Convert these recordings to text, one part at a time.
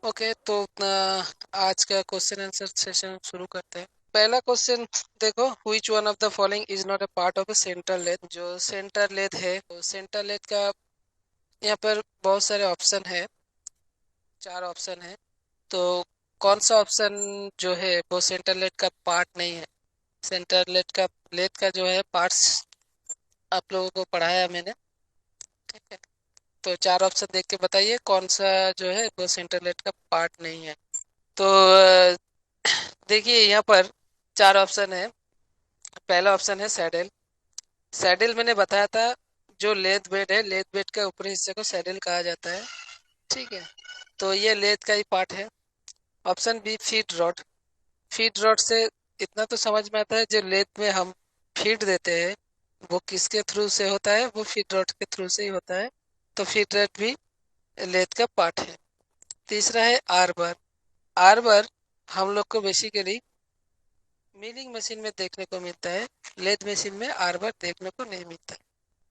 Okay, तो आज का क्वेश्चन आंसर सेशन शुरू करते हैं। पहला क्वेश्चन देखो, which one of the following is not a part of a central lathe. जो सेंट्रल लेथ है, तो सेंट्रल लेथ का यहाँ पर बहुत सारे ऑप्शन है, 4 ऑप्शन है। तो कौन सा ऑप्शन जो है वो सेंट्रल लेथ का पार्ट नहीं है। सेंट्रल लेथ का जो है पार्ट्स आप लोगों को पढ़ाया मैंने, ठीक है। तो 4 ऑप्शन देख के बताइए कौन सा जो है वो सेंट्रल लेथ का पार्ट नहीं है। तो देखिए यहाँ पर 4 ऑप्शन है। पहला ऑप्शन है सैडल। सैडल मैंने बताया था, जो लेथ बेड है, लेथ बेड के ऊपरी हिस्से को सैडल कहा जाता है, ठीक है। तो ये लेथ का ही पार्ट है। Option B feed rod. Feed rod से इतना तो समझ में आता है, जो लेथ में हम फीड देते हैं वो किसके थ्रू से होता है, वो फीड रॉड के थ्रू से ही होता है। तो फीड रॉड भी लेथ का पार्ट है। तीसरा है आर्बर। आर्बर हम लोग को बेसिकली मिलिंग मशीन में देखने को मिलता है, लेथ मशीन में आर्बर देखने को नहीं मिलता है।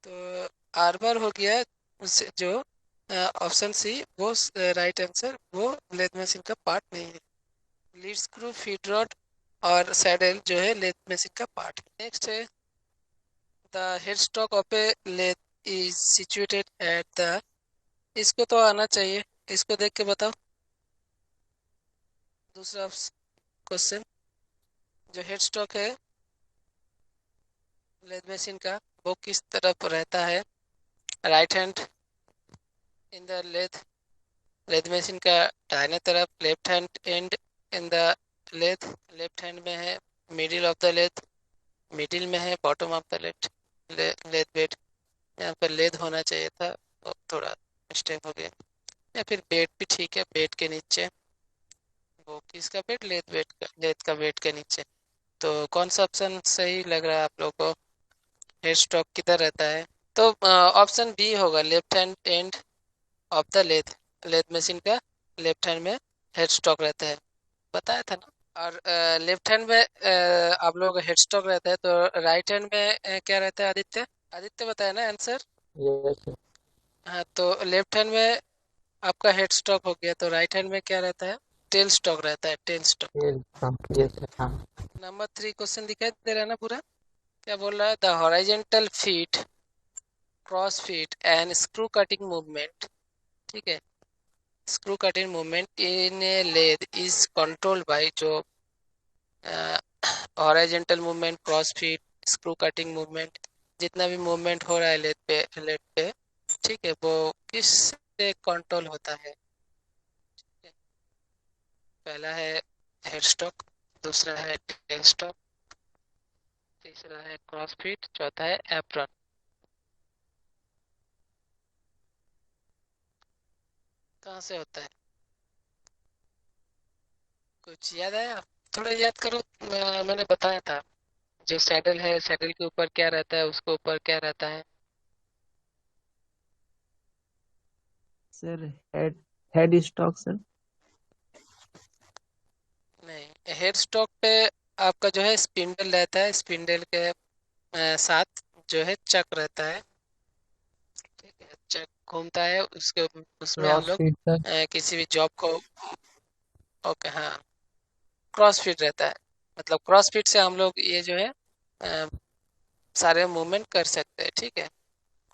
तो आर्बर हो गया जो ऑप्शन सी, वो राइट आंसर, वो लेथ मशीन का पार्ट नहीं है। लीड स्क्रू, फीड रॉड और सैडल जो है लेथ मशीन का पार्ट है। नेक्स्ट है the head stock of a lathe is situated at the. इसको तो आना चाहिए, इसको देख के बताओ। दूसरा क्वेश्चन, जो हेड स्टॉक है लेथ मशीन का, वो किस तरफ रहता है। Right hand in the lathe, lathe machine का दाहिने तरफ। Left hand end in the lathe, left hand में है। Middle of the lathe, middle में है। Bottom of the lathe, lathe bed. यहाँ पर लेथ होना चाहिए था, तो थोड़ा मिस्टेक हो गया। या फिर बेड भी ठीक है, बेड के नीचे। वो किसका बेड, लेथ बेड का, लेथ का बेड के नीचे। तो कौन सा ऑप्शन सही लग रहा है आप लोग को। हेड स्टॉक किधर रहता है। तो ऑप्शन बी होगा, left hand end of the lathe. Lathe machine का लेफ्ट हैंड में हेड स्टॉक रहता है, बताया था ना। और लेफ्ट हैंड में आप लोग हेड स्टॉक रहता है, तो राइट हैंड में क्या रहता है आदित्य। आदित्य बताया ना आंसर। यस। हाँ, तो लेफ्ट हैंड में आपका हेड स्टॉक हो गया, तो राइट हैंड में क्या रहता है, टेल स्टॉक रहता है, टेल स्टॉक। यस हाँ। नंबर 3 क्वेश्चन दिखाई दे रहा है ना पूरा। क्या बोल रहा है, the horizontal feed, cross feed and screw cutting movement, ठीक है। Screw cutting movement in a lathe is controlled by, जो horizontal movement, cross feed, screw cutting movement, जितना भी मूवमेंट हो रहा है लेट पे, ठीक है, वो किस से कंट्रोल होता है। पहला है हेड स्टॉक, दूसरा है टेल स्टॉक, तीसरा है क्रॉस फीट, चौथा है एप्रन। कहाँ से होता है, कुछ याद आया। थोड़ा याद करो। मैंने बताया था, जो सैडल है, सैडल के ऊपर क्या रहता है, उसके ऊपर क्या रहता है। Sir head head stock sir. नहीं, हेड स्टॉक पे आपका जो है स्पिंडल रहता है, स्पिंडल के साथ जो है चक रहता है, ठीक है। चक घूमता है, उसके उसमें हम क्रॉस लोग फीट सर। किसी भी जॉब को। ओके, हाँ, क्रॉस फिट रहता है। मतलब क्रॉस फिट से हम लोग ये जो है अ, सारे मूवमेंट कर सकते हैं, ठीक है।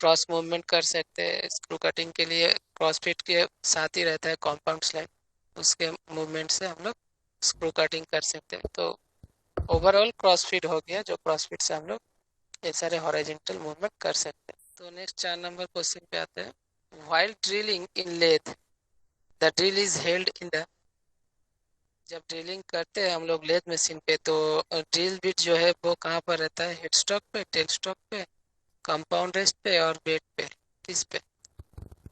क्रॉस मूवमेंट कर सकते हैं, स्क्रू कटिंग के लिए क्रॉस फिट के साथ ही रहता है कॉम्पाउंड स्लाइड, उसके मूवमेंट से हम लोग स्क्रू कटिंग कर सकते हैं। तो ओवरऑल क्रॉस फिट हो गया, जो क्रॉस फिट से हम लोग ये सारे हॉरिजॉन्टल मूवमेंट कर सकते हैं। तो नेक्स्ट 4 नंबर क्वेश्चन पे आते हैं। While drilling in lathe, the drill is held in the. जब ड्रिलिंग करते हैं हम लोग लेथ मशीन पे, तो ड्रिल बिट जो है वो कहाँ पर रहता है, हेड स्टॉक पे, टेल स्टॉक पे, कंपाउंड रेस्ट पे और बेड पे, किस पे।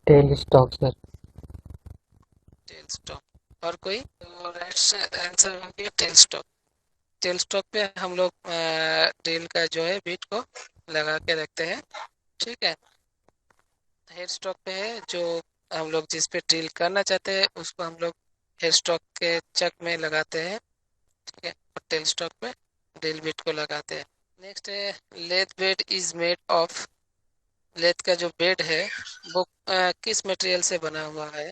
Tell stock sir. Tell stock. और कोई, तो राइट आंसर हो गया टेल स्टॉक। टेल स्टॉक पे हम लोग ड्रिल का जो है बिट को लगा के रखते हैं, ठीक है। हेड स्टॉक पे है, जो हम लोग जिस पे ड्रिल करना चाहते हैं उसको हम लोग हेड स्टॉक के चक में लगाते हैं, ठीक है। और टेल स्टॉक पे ड्रिल बिट को लगाते हैं। नेक्स्ट है lathe bed is made of. Lathe का जो बेड है वो किस मटेरियल से बना हुआ है।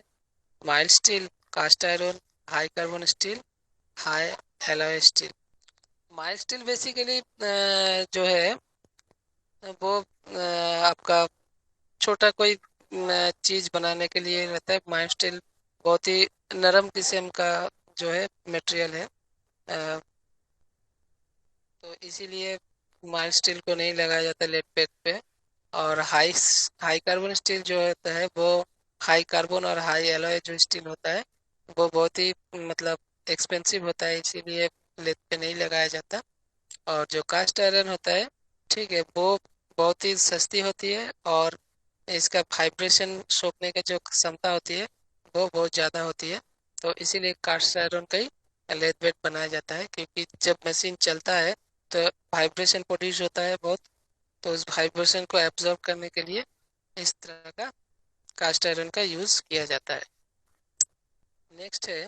Mild steel, cast iron, high carbon steel, high alloy steel. Mild steel basically जो है वो आपका छोटा कोई चीज बनाने के लिए रहता है। माइल्ड स्टील बहुत ही नरम किस्म का जो है मटेरियल है, तो इसीलिए माइल्ड स्टील को नहीं लगाया जाता लेड पेज पे। और हाई हाई कार्बन स्टील जो होता है वो हाई कार्बन और हाई एलॉय जो स्टील होता है वो बहुत ही मतलब एक्सपेंसिव होता है, इसीलिए लेड पे नहीं लगाया जाता। और जो कास्ट आयरन होता है, ठीक है, वो बहुत ही सस्ती होती है और इसका वाइब्रेशन सोखने की जो क्षमता होती है वो बहुत ज़्यादा होती है। तो इसीलिए कास्ट आयरन का ही लेड वेट बनाया जाता है, क्योंकि जब मशीन चलता है तो वाइब्रेशन प्रोड्यूस होता है बहुत, तो उस वाइब्रेशन को एब्जॉर्ब करने के लिए इस तरह का कास्ट आयरन का यूज किया जाता है। नेक्स्ट है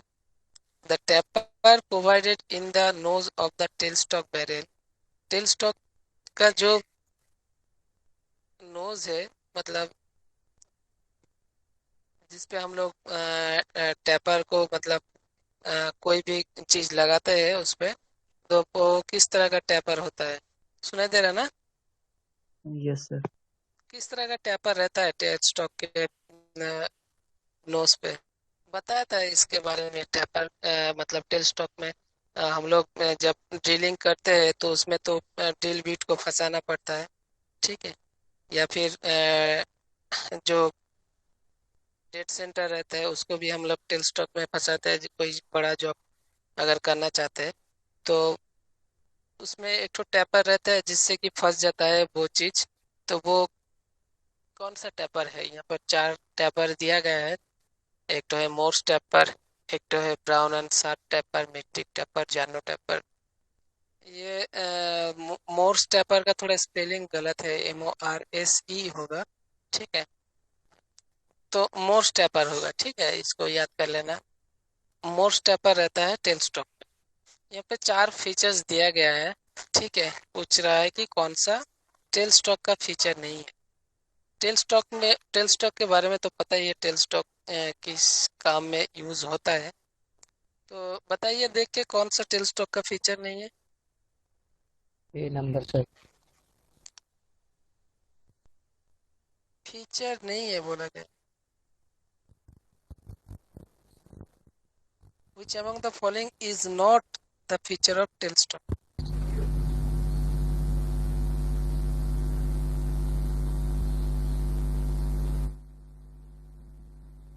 the taper provided in the nose of the tell stock barrel. Tell stock का जो नोज है, मतलब जिसपे हम लोग टेपर को मतलब कोई भी चीज लगाते हैं उस पे, तो वो किस तरह का टेपर होता है? सुनाई दे रहा ना? Yes sir. किस तरह का टेपर रहता है टेल स्टॉक के नोज पे? बताया था इसके बारे में। टेपर मतलब टेल स्टॉक में हम लोग जब ड्रिलिंग करते हैं तो उसमें तो ड्रिल बीट को फंसाना पड़ता है, ठीक है। या फिर जो डेट सेंटर रहता है उसको भी हम लोग टेल स्टॉक में फंसाते हैं, कोई बड़ा जॉब अगर करना चाहते हैं तो उसमें एक तो टैपर रहता है जिससे कि फंस जाता है वो चीज। तो वो कौन सा टैपर है? यहाँ पर चार टैपर दिया गया है। एक तो है मोर्स टैपर, एक तो है ब्राउन एंड शार्प टैपर, मिट्टी टैपर, जानो टैपर। ये मोर्स टैपर का थोड़ा स्पेलिंग गलत है, MORSE होगा, ठीक है। तो मोर्स टैपर होगा, ठीक है, इसको याद कर लेना। मोर्स टैपर रहता है टेल स्टॉक। यहाँ पे चार फीचर्स दिया गया है, ठीक है। पूछ रहा है कि कौन सा टेल स्टॉक का फीचर नहीं है। टेल स्टॉक के बारे में तो पता ही है, टेल स्टॉक किस काम में यूज होता है। तो बताइए देख के कौन सा टेल स्टॉक का फीचर नहीं है? ए नंबर सर। फीचर नहीं है बोला गया। Which among the following is not the feature of tell stock?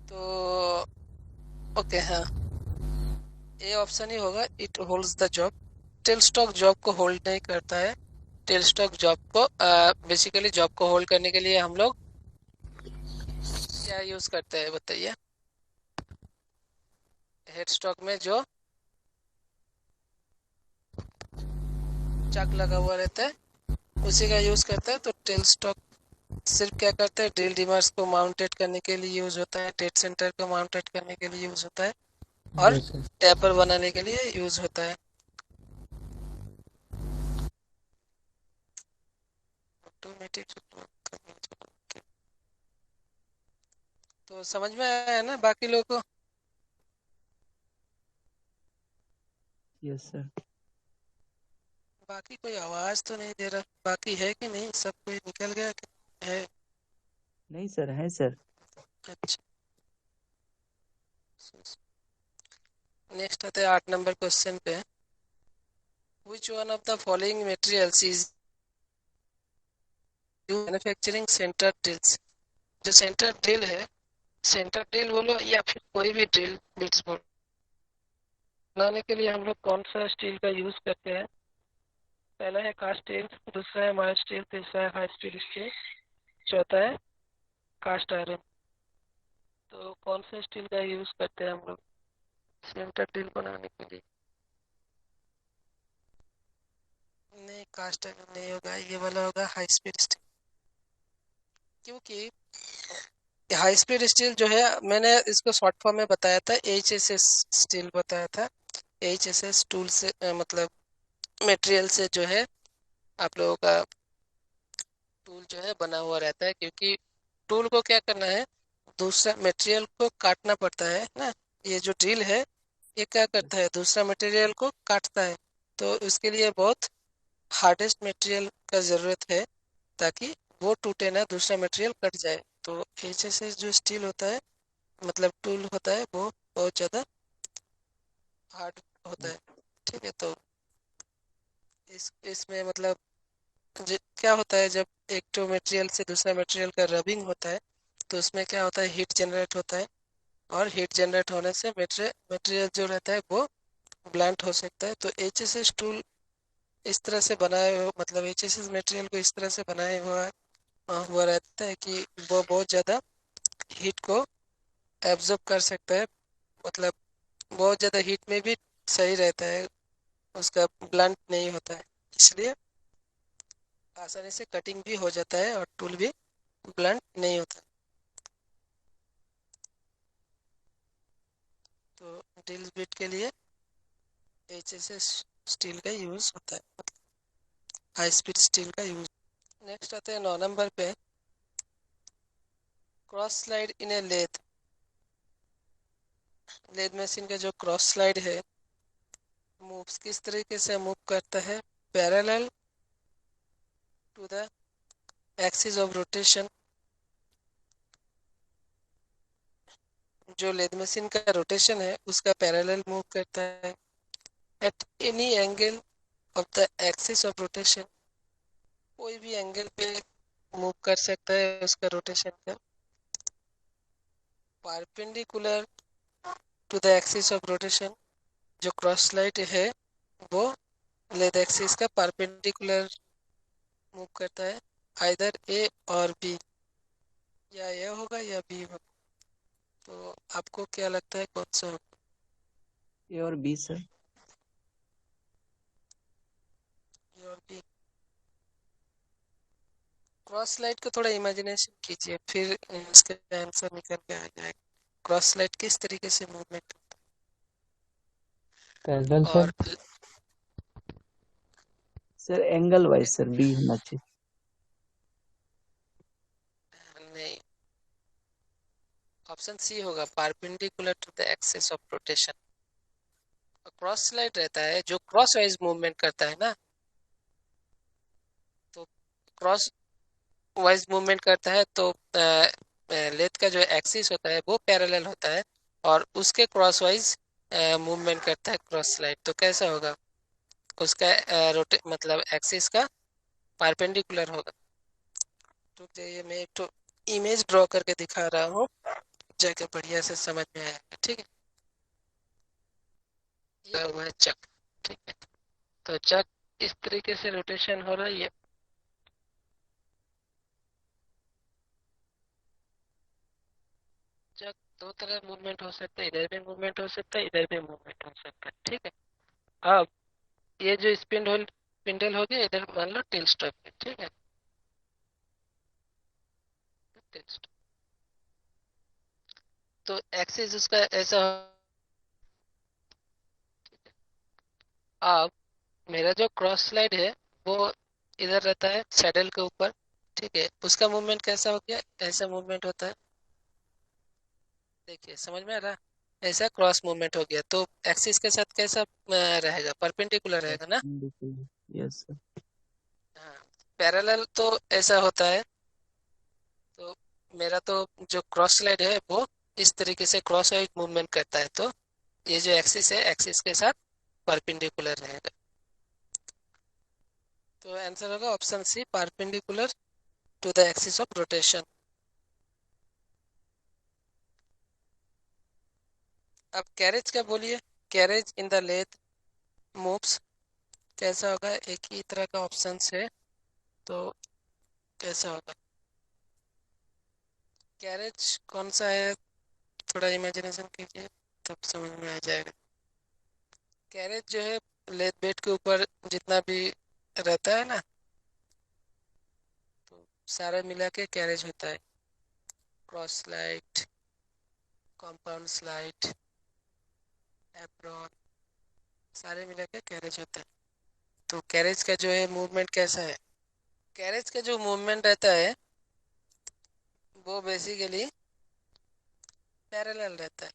तो ओके, हाँ, ए ऑप्शन ही होगा, it holds the job. Tell stock job को होल्ड नहीं करता है। टेल स्टॉक जॉब को बेसिकली जॉब को होल्ड करने के लिए हम लोग क्या यूज करते हैं बताइए? हेड स्टॉक में जो चक लगा हुआ रहता है उसी का यूज करता है। तो टेल स्टॉक सिर्फ क्या करता है, ड्रिल डिमर्स को माउंटेड करने के लिए यूज होता है, डेड सेंटर को माउंटेड करने के लिए यूज होता है, और यस सर। टैपर बनाने के लिए यूज होता है। ऑटोमेटिक। तो समझ में आया है ना बाकी लोगों को? Yes sir. बाकी कोई आवाज तो नहीं दे रहा? बाकी है कि नहीं? सब कोई निकल गया कि है? नहीं सर, है सर। अच्छा, नेक्स्ट आते हैं 8 नंबर क्वेश्चन पे। Which one of the following materials is manufacturing centre drills? जो सेंटर ड्रिल है, सेंटर ड्रिल बोलो या फिर कोई भी ड्रिल बिट्स बनाने के लिए हम लोग कौन सा स्टील का यूज करते हैं? पहला है कास्ट स्टील, दूसरा है माइल्ड स्टील, तीसरा है हाई स्पीड स्टील, चौथा है कास्ट आयरन। तो कौन सा स्टील का यूज करते हैं हम लोग सेंटर ड्रिल बनाने के लिए? नहीं, कास्ट आयरन नहीं होगा, ये वाला होगा हाई स्पीड स्टील। क्योंकि हाई स्पीड स्टील जो है, मैंने इसको शॉर्ट फॉर्म में बताया था, HSS स्टील बताया था। HSS टूल से मतलब मटेरियल से जो है आप लोगों का टूल जो है बना हुआ रहता है, क्योंकि टूल को क्या करना है, दूसरा मटेरियल को काटना पड़ता है ना। ये जो ड्रिल है ये क्या करता है, दूसरा मटेरियल को काटता है। तो उसके लिए बहुत हार्डेस्ट मटेरियल का ज़रूरत है ताकि वो टूटे ना, दूसरा मटेरियल कट जाए। तो एचएसएस जो स्टील होता है, मतलब टूल होता है, वो बहुत ज़्यादा हार्ड होता है। ठीक है, तो इसमें मतलब क्या होता है, जब एक तो मटेरियल से दूसरा मटेरियल का रबिंग होता है तो उसमें क्या होता है, हीट जनरेट होता है। और हीट जनरेट होने से मटेरियल मटेरियल जो रहता है वो ब्लंट हो सकता है। तो एचएसएस टूल इस तरह से बनाए हो, मतलब एचएसएस मटेरियल को इस तरह से बनाए हुआ रहता है कि वो बहुत ज़्यादा हीट को एब्जॉर्ब कर सकता है। मतलब बहुत ज़्यादा हीट में भी सही रहता है, उसका ब्लंट नहीं होता है, इसलिए आसानी से कटिंग भी हो जाता है और टूल भी ब्लंट नहीं होता। तो ड्रिल बिट के लिए एचएसएस स्टील का यूज़ होता है, हाई स्पीड स्टील का यूज़। नेक्स्ट आते हैं 9 नंबर पे, cross slide in a lathe. Lathe machine का जो क्रॉस स्लाइड है, मूव्स किस तरीके से मूव करता है, parallel to the axis of rotation. जो लेथ मशीन का रोटेशन है उसका पैरेलल मूव करता है at any angle of the axis of rotation. कोई भी एंगल पे मूव कर सकता है उसका रोटेशन का। Perpendicular to the axis of rotation, जो क्रॉस स्लाइड है वो लेथ एक्सिस का परपेंडिकुलर मूव करता है, आइदर ए और बी, या ए होगा या बी होगा। तो आपको क्या लगता है कौन सा होगा? ए और बी सर। ए और बी। क्रॉस स्लाइड को थोड़ा इमेजिनेशन कीजिए, फिर इसका आंसर निकल के आ जाएगा। क्रॉस स्लाइड किस तरीके से मूवमेंट पैरेलल सर। और sir angle wise sir, B होना चाहिए। नहीं, ऑप्शन सी होगा, perpendicular to the axis of rotation. Cross slide रहता है जो क्रॉस वाइज मूवमेंट करता है ना, तो क्रॉस वाइज मूवमेंट करता है तो लेथ का जो एक्सिस होता है वो पैरेलल होता है और उसके क्रॉस वाइज मूवमेंट करता है क्रॉस स्लाइड। तो कैसा होगा उसका रोटे मतलब एक्सिस का परपेंडिकुलर होगा। तो ये मैं एक तो इमेज ड्रॉ करके दिखा रहा हूँ, जाके बढ़िया से समझ में आएगा। ठीक है, ये हुआ है चक। ठीक है, तो चक इस तरीके से रोटेशन हो रही है। चक दो तरह मूवमेंट हो सकता है, इधर भी मूवमेंट हो सकता है, इधर भी मूवमेंट हो सकता है। ठीक है, अब ये जो स्पिंडल हो गया, इधर मान लो टेल स्टॉक है। ठीक है, टेल स्टॉक। तो एक्सिस उसका ऐसा। अब मेरा जो क्रॉस स्लाइड है वो इधर रहता है सैडल के ऊपर। ठीक है, उसका मूवमेंट कैसा हो गया, ऐसा मूवमेंट होता है। देखिए समझ में आ रहा, ऐसा क्रॉस मूवमेंट हो गया। तो एक्सिस के साथ कैसा रहेगा, परपेंडिकुलर रहेगा ना। Perpendicular, yes sir. हाँ, पैरेलल तो ऐसा होता है। तो मेरा तो जो क्रॉस स्लाइड है वो इस तरीके से क्रॉस वाइज मूवमेंट करता है, तो ये जो एक्सिस है एक्सिस के साथ परपेंडिकुलर रहेगा। तो आंसर होगा option C, perpendicular to the axis of rotation. अब कैरेज का बोलिए, carriage in the lathe moves कैसा होगा, एक ही तरह का ऑप्शन है, तो कैसा होगा कैरेज कौन सा है, थोड़ा इमेजिनेशन कीजिए तब समझ में आ जाएगा। कैरेज जो है लेथ बेड के ऊपर जितना भी रहता है ना, तो सारा मिला के कैरेज होता है। Cross slide, compound slide, apron, सारे मिला के कैरेज होता है। तो कैरेज का जो है मूवमेंट कैसा है, कैरेज का जो मूवमेंट रहता है वो बेसिकली पैरेलल रहता है।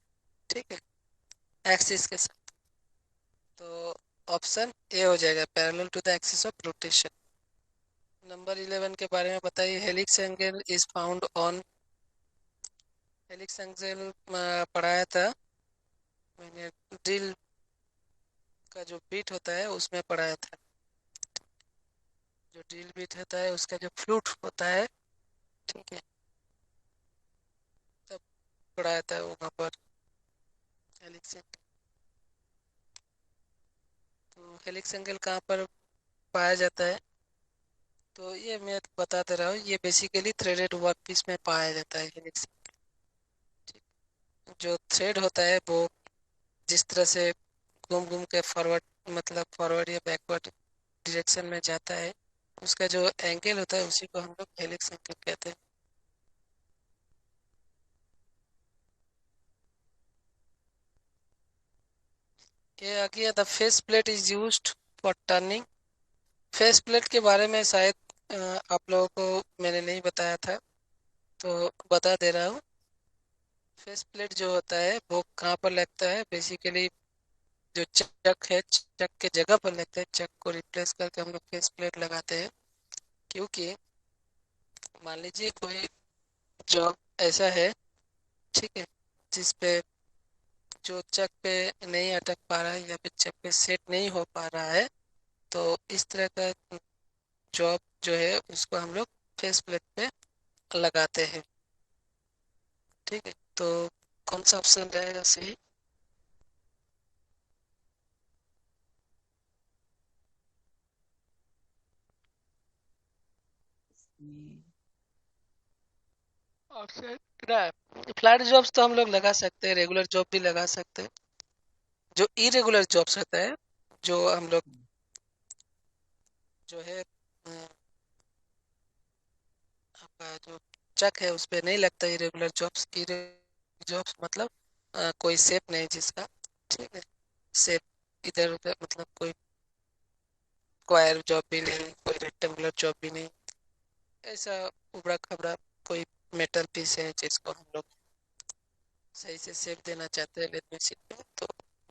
ठीक है, एक्सिस के साथ। तो ऑप्शन ए हो जाएगा, parallel to the axis of rotation. Number 11 के बारे में बताइए। Helix angle is found on, helix angle पढ़ाया था मैंने, ड्रिल का जो बीट होता है उसमें पढ़ाया था। जो ड्रिल बीट होता है उसका जो फ्लूट होता है, ठीक है, तब पढ़ाया था वहाँ पर हेलिक्स एंगल। तो हेलिक्स एंगल कहाँ पर पाया जाता है, तो ये मैं बताते रहा हूँ, ये बेसिकली थ्रेडेड वर्कपीस में पाया जाता है हेलिक्स। जो थ्रेड होता है वो जिस तरह से घूम घूम के फॉरवर्ड, मतलब फॉरवर्ड या बैकवर्ड डायरेक्शन में जाता है, उसका जो एंगल होता है उसी को हम लोग हेलिक्स एंगल कहते हैं। ये आ गया, the face plate is used for turning. Face plate के बारे में शायद आप लोगों को मैंने नहीं बताया था, तो बता दे रहा हूँ। फेस प्लेट जो होता है वो कहाँ पर लगता है, बेसिकली जो चक है, चक के जगह पर लगता है। चक को रिप्लेस करके हम लोग फेस प्लेट लगाते हैं, क्योंकि मान लीजिए कोई जॉब ऐसा है, ठीक है, जिस पे जो चक पे नहीं अटक पा रहा है या फिर चक पे सेट नहीं हो पा रहा है, तो इस तरह का जॉब जो है उसको हम लोग फेस प्लेट पे लगाते हैं। ठीक है, तो कौन सा ऑप्शन रहेगा सही? ऑप्शन फ्लैट जॉब्स तो हम लोग लगा सकते हैं, रेगुलर जॉब भी लगा सकते हैं। जो इरेगुलर जॉब्स होता है, जो हम लोग जो है आपका जो चक है उस पे नहीं लगता इरेगुलर जॉब्स। जॉब्स मतलब कोई शेप नहीं जिसका, ठीक है, शेप इधर उधर, मतलब कोई स्क्वायर जॉब भी नहीं, कोई रेक्टेंगुलर जॉब भी नहीं, ऐसा उबड़ा खबड़ा कोई मेटल पीस है जिसको हम लोग सही से शेप देना चाहते हैं लेथ मशीन पे, तो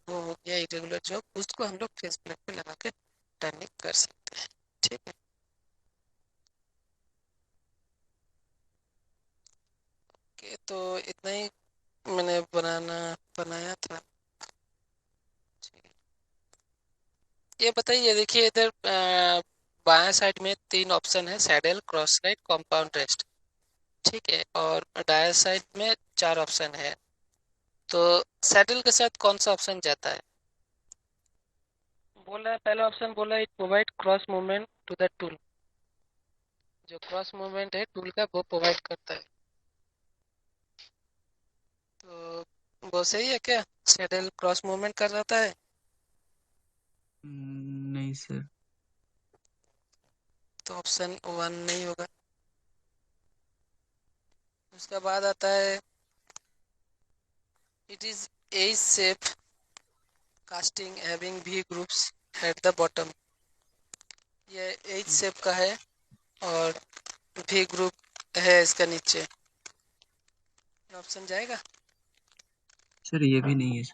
वो हो गया इरेगुलर जॉब, उसको हम लोग फेस प्लेट पे लगा के टर्निंग कर सकते हैं। ठीक है, तो इतना ही मैंने बनाया था। ठीक। ये बताइए, देखिए इधर बाएं साइड में 3 ऑप्शन है, saddle, cross side, compound rest. ठीक है, और दाएं साइड में 4 ऑप्शन है। तो सैडल के साथ कौन सा ऑप्शन जाता है? बोला है, पहला ऑप्शन बोला, it provide cross movement to the tool. जो क्रॉस मूवमेंट है टूल का वो प्रोवाइड करता है। तो वो सही है क्या, सैडल क्रॉस मूवमेंट कर रहता है? नहीं सर। तो ऑप्शन 1 नहीं होगा। उसका बाद आता है, it is a shape casting having V groups at the bottom. ये एच शेप का है और वी ग्रुप है इसका नीचे। ऑप्शन जाएगा? सर ये भी नहीं है।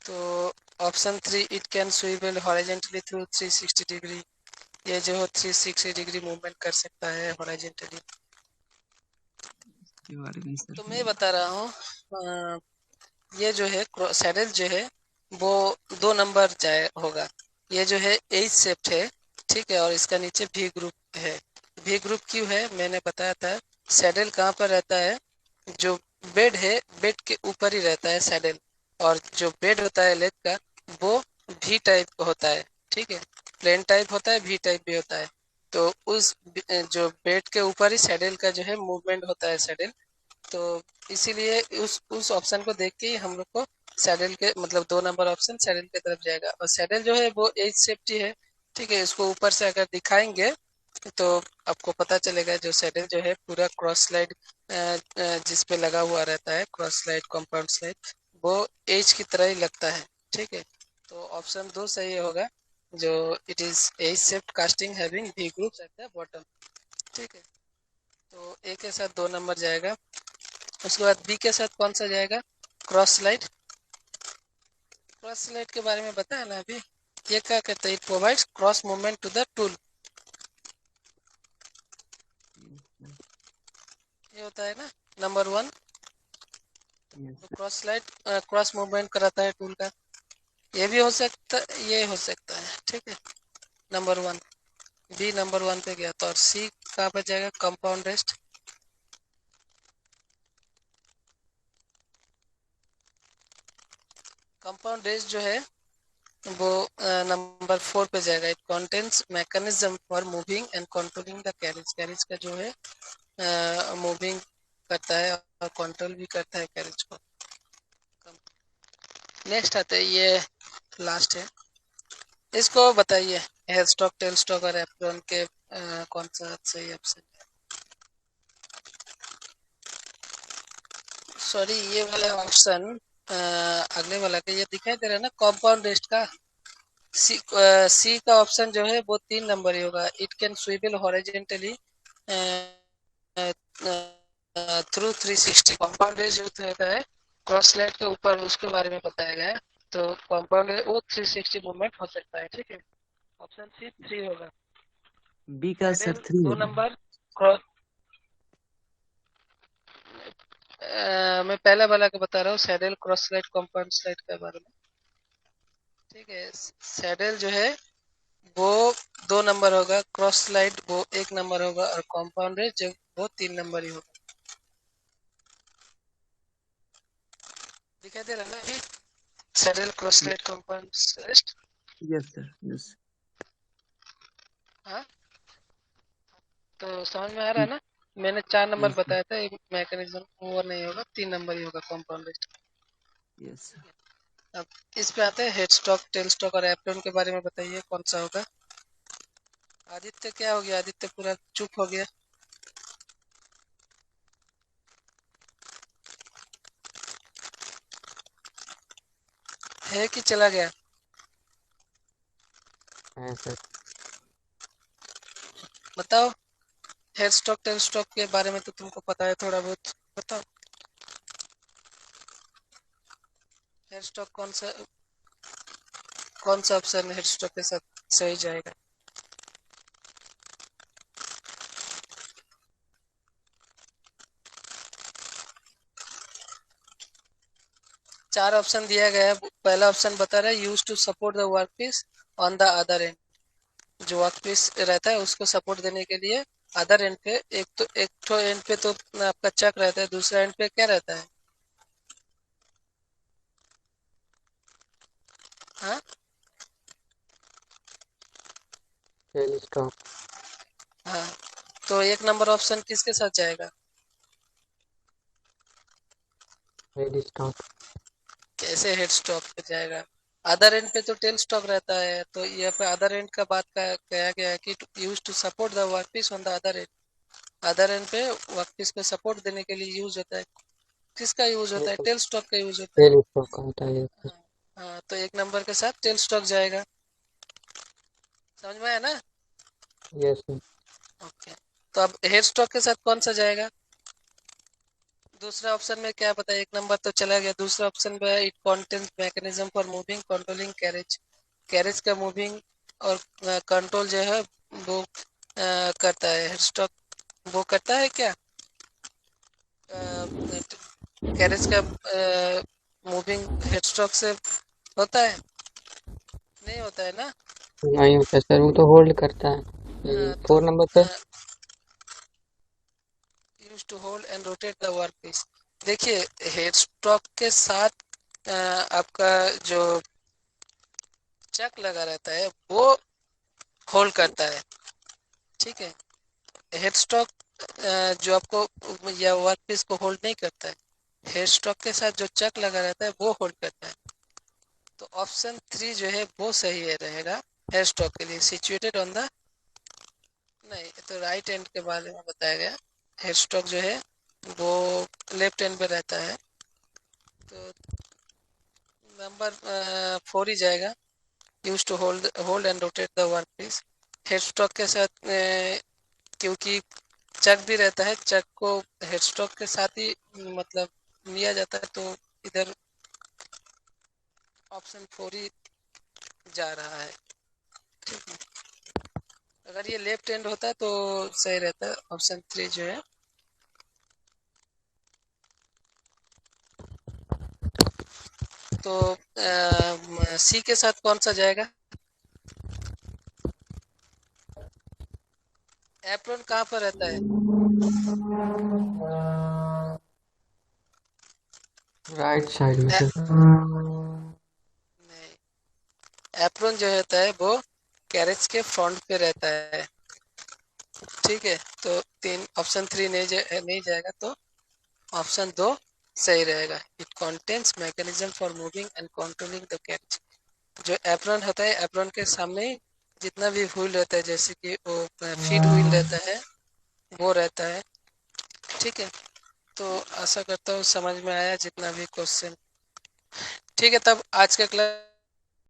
तो option 3, it can swivel horizontally through 360 degree. ये जो 360 डिग्री मूवमेंट कर सकता है हॉरिजॉन्टली। इसके बारे में सर तो मैं नहीं। बता रहा हूँ, ये जो है सैडल जो है वो 2 नंबर जाए होगा। ये जो है एच शेप है, ठीक है, और इसका नीचे भी ग्रुप है। भी ग्रुप क्यों है मैंने बताया था। सैडल कहाँ पर रहता है, जो बेड है बेड के ऊपर ही रहता है सैडल, और जो बेड होता है लेग का वो भी टाइप होता है। ठीक है, प्लेन टाइप होता है, भी टाइप भी होता है। तो उस जो बेड के ऊपर ही सैडल का जो है मूवमेंट होता है सैडल। तो इसीलिए उस ऑप्शन को देख के ही हम लोग को सैडल के मतलब 2 नंबर ऑप्शन सैडल की तरफ जाएगा। और सैडल जो है वो एज सेफ्टी है, ठीक है, इसको ऊपर से अगर दिखाएंगे तो आपको पता चलेगा जो सैडल जो है पूरा क्रॉस स्लाइड जिस पे लगा हुआ रहता है, क्रॉस स्लाइड कंपाउंड स्लाइड, वो एज की तरह ही लगता है। ठीक है, तो ऑप्शन 2 सही होगा, जो it is as shape casting having V groups at the bottom. ठीक है, तो एक के साथ 2 नंबर जाएगा। उसके बाद बी के साथ कौन सा जाएगा, क्रॉस स्लाइड। क्रॉस स्लाइड के बारे में बताया ना अभी, ये क्या कहते हैं, it provides cross movement to the tool. ये होता है ना नंबर 1, यस तो sir. Cross slide cross movement कराता है टूल का। ये भी हो सकता, ये हो सकता है, ठीक है। नंबर 1 बी नंबर 1 पे गया, तो और सी कहाँ पे जाएगा, कंपाउंड रेस्ट। कंपाउंड रेस्ट जो है वो नंबर 4 पे जाएगा। It contains mechanism for moving and controlling the carriage. Carriage का जो है मूविंग करता है और कंट्रोल भी करता है कैरेज को। नेक्स्ट आते हैं, ये लास्ट है, इसको बताइए, हेड स्टॉक, टेल स्टॉक और एप्रोन के कौन सा सही ऑप्शन है। सॉरी, ये वाला ऑप्शन अगले वाला के ये दिखाई दे रहा है ना, कंपाउंड रेस्ट का। सी का ऑप्शन जो है वो 3 नंबर ही होगा। It can swivel horizontally through 360। Compound rest जो रहता है क्रॉस स्लाइड के ऊपर, उसके बारे में बताया गया है। तो कंपाउंड वो 360 मूवमेंट हो सकता है, ठीक है। ऑप्शन सी 3 होगा। बी का सर सैडल 3 दो होगा। नंबर क्रॉस, मैं पहला वाला का बता रहा हूँ, saddle cross slide compound slide के बारे में, ठीक है। सैडल जो है वो 2 नंबर होगा, क्रॉस स्लाइड वो 1 नंबर होगा, और कंपाउंड रेस्ट जो वो 3 नंबर ही होगा। दिखाई दे रहा है ना अभी, saddle cross slide compound rest. Yes sir, yes. हाँ, तो समझ में आ रहा है ना। मैंने 4 नंबर यस सर, बताया था, एक मैकेनिज्म वो नहीं होगा, 3 नंबर ही होगा कंपाउंड रेस्ट। Yes sir. अब इस पे आते हैं, हेड स्टॉक, टेल स्टॉक और एप्रोन के बारे में बताइए कौन सा होगा। आदित्य क्या हो गया, आदित्य पूरा चुप हो गया है कि चला गया। हाँ सर। बताओ, हेड स्टॉक टेल स्टॉक के बारे में तो तुमको पता है थोड़ा बहुत, बताओ। हेड स्टॉक कौन सा ऑप्शन हेड स्टॉक के साथ सही जाएगा। 4 ऑप्शन दिया गया है। पहला ऑप्शन बता रहा है, use to support the work piece on the other end. जो वर्क पीस रहता है उसको सपोर्ट देने के लिए अदर एंड पे, एक तो एंड पे तो आपका चक रहता है, दूसरा एंड पे क्या रहता है। हाँ, टेल स्टॉक। हाँ, तो 1 नंबर ऑप्शन किसके साथ जाएगा। Tell stock. कैसे हेड स्टॉक पे जाएगा, अदर एंड पे तो टेल स्टॉक रहता है। तो यहाँ पे अदर एंड का बात का कहा गया है कि use to support the work piece on the other end. Other end पे वर्क पीस को सपोर्ट देने के लिए यूज होता है। किसका यूज ये होता है, तो टेल स्टॉक का यूज होता है। टेल स्टॉक का होता है सर। हाँ, हाँ, तो 1 नंबर के साथ टेल स्टॉक जाएगा। समझ में आया ना। Yes sir. ओके, तो अब हेड स्टॉक के साथ कौन सा जाएगा। दूसरा ऑप्शन में क्या पता, 1 नंबर तो चला गया। दूसरा ऑप्शन में it contains mechanism for moving controlling carriage. Carriage का मूविंग और कंट्रोल जो है वो करता है हेड स्टॉक। वो करता है क्या, कैरेज का मूविंग हेड स्टॉक से होता है, नहीं होता है ना। नहीं होता सर, वो तो होल्ड करता है। तो 4 number sir. Use to hold and rotate the work piece. देखिए, हेड स्टॉक के साथ आपका जो चक लगा रहता है वो होल्ड करता है, ठीक है। हेड स्टॉक जो आपको या वर्क पीस को होल्ड नहीं करता है। हेड स्टॉक के साथ जो चक लगा रहता है वो होल्ड करता है। तो ऑप्शन 3 जो है वो सही है रहेगा हेड स्टॉक के लिए, सिचुएटेड ऑन द, नहीं तो राइट एंड के बारे में बताया गया। हेड स्टॉक जो है वो लेफ्ट एंड पे रहता है। तो नंबर 4 ही जाएगा, use to hold hold and rotate the work piece. Head stock के साथ क्योंकि चक भी रहता है, चक को हेडस्टॉक के साथ ही मतलब लिया जाता है, तो इधर ऑप्शन 4 ही जा रहा है। ठीक है, अगर ये लेफ्ट हैंड होता तो सही रहता, ऑप्शन 3 जो है। तो सी के साथ कौन सा जाएगा? एप्रोन कहाँ पर रहता है? राइट साइड में ए, सर। नहीं, एप्रोन जो होता है वो कैरेज के फ्रंट पे रहता है। ठीक है, तो तीन ऑप्शन 3 नहीं जाएगा, तो ऑप्शन 2 सही रहेगा। It contains mechanism for moving and controlling the carriage. जो एप्रोन होता है, एप्रोन के सामने जितना भी व्हील रहता है, जैसे कि वो फीड व्हील रहता है, वो रहता है। ठीक है, तो आशा करता हूँ समझ में आया जितना भी क्वेश्चन। ठीक है, तब आज का क्लास